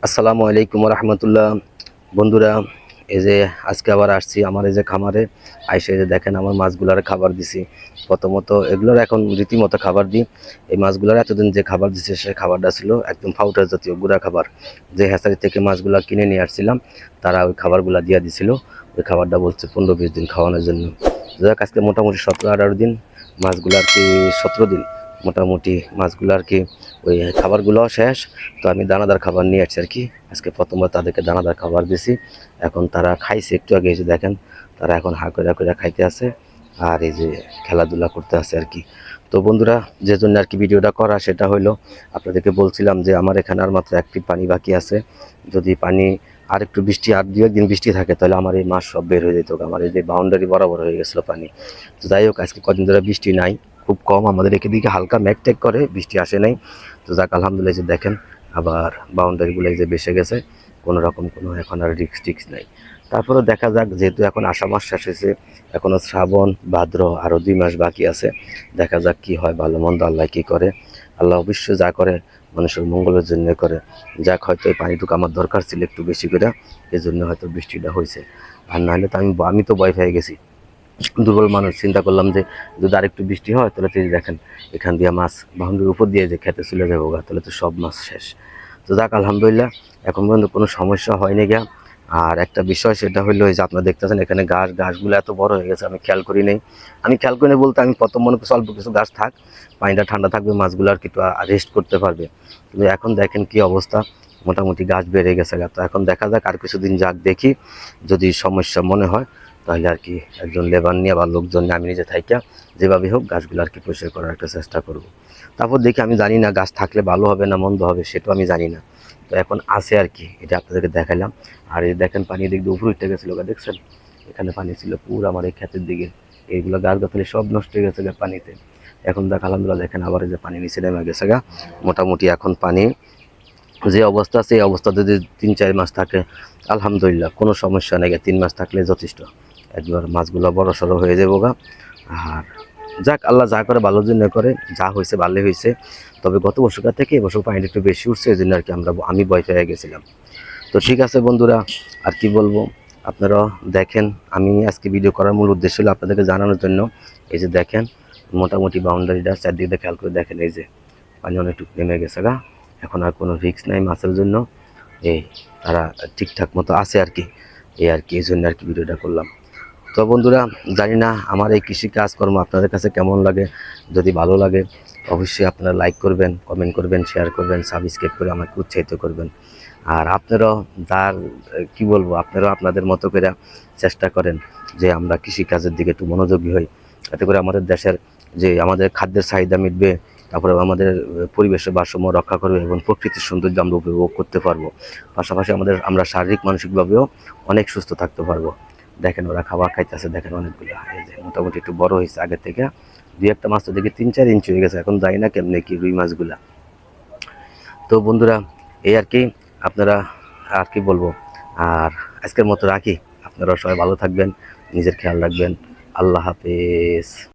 আসসালামু আলাইকুম রহমতুল্লাহ। বন্ধুরা, এই যে আজকে আবার আসছি আমার এই যে খামারে। আইসে যে দেখেন আমার মাছগুলার খাবার দিছি। প্রথমত এগুলোর এখন রীতিমতো খাবার দিই। এই মাছগুলার এতদিন যে খাবার দিছে সে খাবারটা ছিল একদম পাউডার জাতীয় গুঁড়া খাবার। যে হ্যাচারি থেকে মাছগুলা কিনে নিয়ে আসছিলাম তারা ওই খাবারগুলা দিয়ে দিছিল। ওই খাবারটা বলছে 15-20 দিন খাওয়ানোর জন্য। যাক আজকে মোটামুটি 17-18 দিন, মাছগুলো আর কি 17 দিন মোটামুটি মাছগুলো আর কি ওই খাবারগুলো শেষ। তো আমি দানাদার খাবার নিয়ে আসছি আর কি। আজকে প্রথমবার তাদেরকে দানাদার খাবার দিছি। এখন তারা খাইছে, একটু আগে এসে দেখেন তারা এখন হা করে করে খাইতে আছে আর এই যে খেলাধুলা করতে আছে আর কি। তো বন্ধুরা, যে জন্য আর কি ভিডিওটা করা সেটা হলো আপনাদেরকে বলছিলাম যে আমার এখানে আর মাত্র 1 ফিট পানি বাকি আছে। যদি পানি আর একটু বৃষ্টি আর 2-1 দিন বৃষ্টি থাকে তাহলে আমার এই মাছ সব বের হয়ে যেত। আমার এই যে বাউন্ডারি বরাবর হয়ে গেছিলো পানি। তো যাই হোক, আজকে কদিন ধরে বৃষ্টি নাই, খুব কম। আমাদের এদিকে হালকা মেঘ টেক করে, বৃষ্টি আসে নাই। তো যাক আলহামদুলিল্লাহ, যে দেখেন আবার বাউন্ডারিগুলো যে বেসে গেছে, কোনো রকম কোনো এখন আর রিক্স নাই। তারপরে দেখা যাক, যেহেতু এখন আষাঢ় মাস শেষ হয়েছে, এখনও শ্রাবণ ভাদ্র আরও 2 মাস বাকি আছে। দেখা যাক কি হয়, ভালো মন্দ আল্লাহ কি করে। আল্লাহ অবশ্যই যা করে মানুষের মঙ্গলের জন্য করে। যাক, হয়তো এই পানিটুকু আমার দরকার ছিল একটু বেশি করে, এই জন্য হয়তো বৃষ্টিটা হয়েছে। আর নাহলে তো আমি তো ভয় পেয়ে গেছি, দুর্বল মানুষ। চিন্তা করলাম যে যদি আরেকটু বৃষ্টি হয় তাহলে তো দেখেন এখান দিয়ে মাছ বাউন্ডারির উপর দিয়ে যে খেতে চলে যাবো গা, তাহলে তো সব মাছ শেষ। তো যাক আলহামদুলিল্লাহ, এখন পর্যন্ত কোনো সমস্যা হয়নি গা। আর একটা বিষয় সেটা হলো এই যে আপনারা দেখতেছেন এখানে গাছগুলো এত বড় হয়ে গেছে, আমি খেয়াল করি নেই। আমি খেয়াল করি বলতে আমি প্রথম মনে করছি অল্প কিছু গাছ থাক, পানিটা ঠান্ডা থাকবে, মাছগুলো আর কিছু রেস্ট করতে পারবে। কিন্তু এখন দেখেন কি অবস্থা, মোটামুটি গাছ বেড়ে গেছে গা। তো এখন দেখা যাক আর কিছুদিন যাক, দেখি যদি সমস্যা মনে হয় তাহলে আর কি একজন লেবার নিয়ে বা লোকজন নিয়ে আমি নিজে থাইকা যেভাবে হোক গাছগুলো আর কি পরিষ্কার করার একটা চেষ্টা করব। তারপর দেখি, আমি জানি না গাছ থাকলে ভালো হবে না মন্দ হবে, সেটাও আমি জানি না। তো এখন আছে আর কি, এটা আপনাদেরকে দেখালাম। আর এই দেখেন পানি দিক দিয়ে উপরে উঠে গেছিলো গা, দেখছেন এখানে পানি ছিল পুরো আমার এই ক্ষেতের দিকে। এইগুলো গাছ গাছালি সব নষ্ট হয়ে গেছে গা পানিতে। এখন দেখ আলহামদুলিল্লাহ, দেখেন আবার এই যে পানি নিচে নেমে গেছে গা। মোটামুটি এখন পানি যে অবস্থা আছে এই অবস্থা যদি 3-4 মাস থাকে আলহামদুলিল্লাহ কোনো সমস্যা নেই। 3 মাস থাকলে যথেষ্ট, একবার মাছগুলো বড় সড়ো হয়ে যাবো গা। আর যাক, আল্লাহ যা করে ভালোর জন্য করে, যা হয়েছে ভালোই হয়েছে। তবে গত বছরকার থেকে এবছর পানিটা একটু বেশি উঠছে, এই জন্য আর কি আমি ভয় পেয়ে গেছিলাম। তো ঠিক আছে বন্ধুরা, আর কি বলবো, আপনারা দেখেন। আমি আজকে ভিডিও করার মূল উদ্দেশ্য হলো আপনাদেরকে জানানোর জন্য। এই যে দেখেন মোটামুটি বাউন্ডারিটা চারদিকে খেয়াল করে দেখেন, এই যে পানি অনেকটুকু নেমে গেছে গা। এখন আর কোনো রিস্ক নাই মাছের জন্য, এই তারা ঠিকঠাক মতো আছে আর কি। এই আর কি, এই জন্য আর কি ভিডিওটা করলাম। তো বন্ধুরা, জানি না আমার এই কৃষি কাজকর্ম আপনাদের কাছে কেমন লাগে। যদি ভালো লাগে অবশ্যই আপনারা লাইক করবেন, কমেন্ট করবেন, শেয়ার করবেন, সাবস্ক্রাইব করে আমাকে উৎসাহিত করবেন। আর আপনারাও যার কি বলবো, আপনারাও আপনাদের মতো করে চেষ্টা করেন যে আমরা কৃষিকাজের দিকে একটু মনোযোগী হই। এতে করে আমাদের দেশের যে আমাদের খাদ্যের চাহিদা মিটবে, তারপরে আমাদের পরিবেশের ভারসাম্য রক্ষা করবে এবং প্রকৃতির সৌন্দর্য আমরা উপভোগ করতে পারবো। পাশাপাশি আমরা শারীরিক মানসিকভাবেও অনেক সুস্থ থাকতে পারবো। দেখেন ওরা খাবার খাইতেছে, দেখেন অনেকগুলো, এই যে মোটামুটি একটু বড় হয়েছে আগের থেকে। 2-1টা মাছ তো দেখি 3-4 ইঞ্চি হয়ে গেছে, এখন যাই না কেমনে কি রুই মাছগুলা। তো বন্ধুরা, এই আর কি, আপনারা আর কি বলবো। আর আজকের মতো রাখি, আপনারা সবাই ভালো থাকবেন, নিজের খেয়াল রাখবেন। আল্লাহ হাফেজ।